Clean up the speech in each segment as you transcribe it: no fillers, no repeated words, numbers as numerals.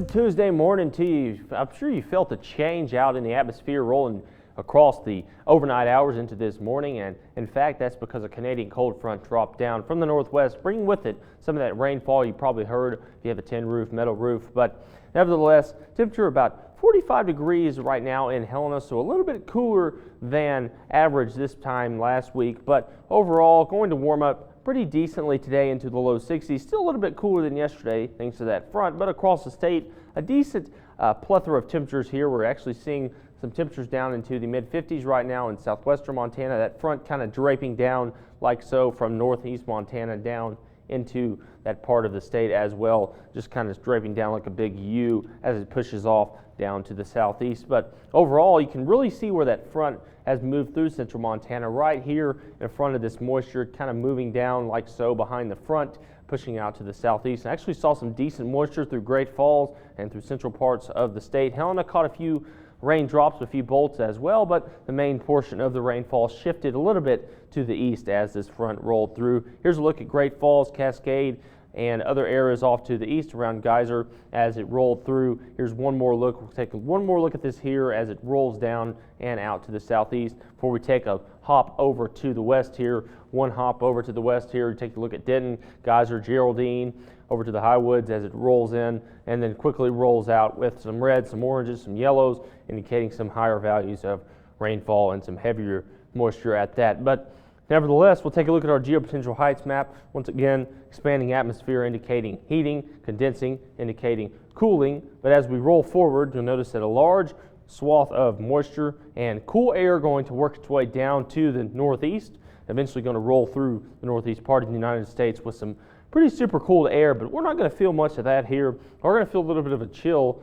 Good Tuesday morning to you. I'm sure you felt the change out in the atmosphere rolling across the overnight hours into this morning, and in fact that's because a Canadian cold front dropped down from the northwest, bringing with it some of that rainfall you probably heard if you have a tin roof, metal roof. But nevertheless, temperature about 45 degrees right now in Helena, so a little bit cooler than average this time last week, but overall going to warm up pretty decently today into the low 60s. Still a little bit cooler than yesterday thanks to that front, but across the state a decent plethora of temperatures here. We're actually seeing some temperatures down into the mid 50s right now in southwestern Montana. That front kind of draping down like so from northeast Montana down into that part of the state as well, just kind of draping down like a big U as it pushes off down to the southeast. But overall, you can really see where that front has moved through central Montana right here in front of this moisture, kind of moving down like so behind the front, pushing out to the southeast. I actually saw some decent moisture through Great Falls and through central parts of the state. Helena caught a few raindrops, a few bolts as well, but the main portion of the rainfall shifted a little bit to the east as this front rolled through. Here's a look at Great Falls, Cascade, and other areas off to the east around Geyser as it rolled through. Here's one more look. We'll take one more look at this here as it rolls down and out to the southeast before we take a hop over to the west here. One hop over to the west here. Take a look at Denton, Geyser, Geraldine, over to the Highwoods as it rolls in and then quickly rolls out with some reds, some oranges, some yellows, indicating some higher values of rainfall and some heavier moisture at that. But nevertheless, we'll take a look at our geopotential heights map. Once again, expanding atmosphere indicating heating, condensing indicating cooling. But as we roll forward, you'll notice that a large swath of moisture and cool air going to work its way down to the northeast, eventually going to roll through the northeast part of the United States with some pretty super cool air, but we're not going to feel much of that here. We're going to feel a little bit of a chill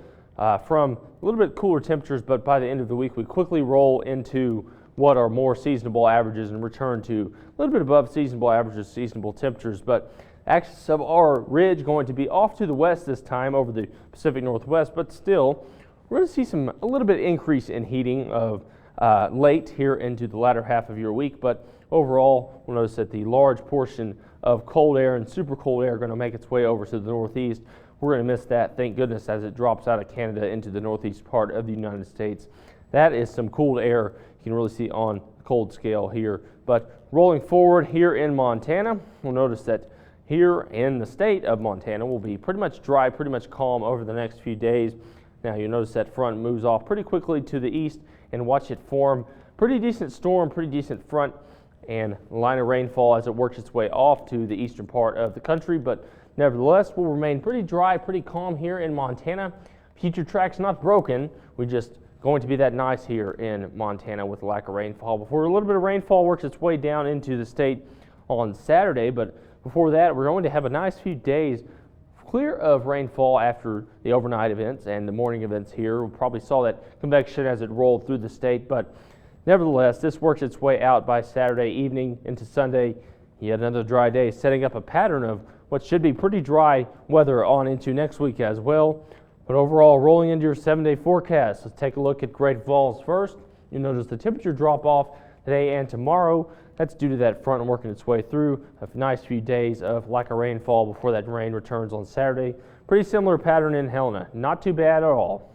from a little bit cooler temperatures, but by the end of the week, we quickly roll into what are more seasonable averages and return to a little bit above seasonable averages, seasonable temperatures. But axis of our ridge going to be off to the west this time over the Pacific Northwest, but still we're going to see a little bit increase in heating of late here into the latter half of your week. But overall, we'll notice that the large portion of cold air and super cold air are going to make its way over to the northeast. We're going to miss that, thank goodness, as it drops out of Canada into the northeast part of the United States. That is some cooled air you can really see on the cold scale here. But rolling forward here in Montana, we'll notice that here in the state of Montana will be pretty much dry, pretty much calm over the next few days. Now you'll notice that front moves off pretty quickly to the east and watch it form pretty decent storm, pretty decent front and line of rainfall as it works its way off to the eastern part of the country. But nevertheless, will remain pretty dry, pretty calm here in Montana. Future tracks not broken. We just going to be that nice here in Montana with lack of rainfall before a little bit of rainfall works its way down into the state on Saturday. But before that, we're going to have a nice few days clear of rainfall after the overnight events and the morning events here. We probably saw that convection as it rolled through the state, but nevertheless, this works its way out by Saturday evening into Sunday. Yet another dry day, setting up a pattern of what should be pretty dry weather on into next week as well. But overall, rolling into your 7-day forecast, let's take a look at Great Falls first. You'll notice the temperature drop off today and tomorrow. That's due to that front working its way through a nice few days of lack of rainfall before that rain returns on Saturday. Pretty similar pattern in Helena. Not too bad at all.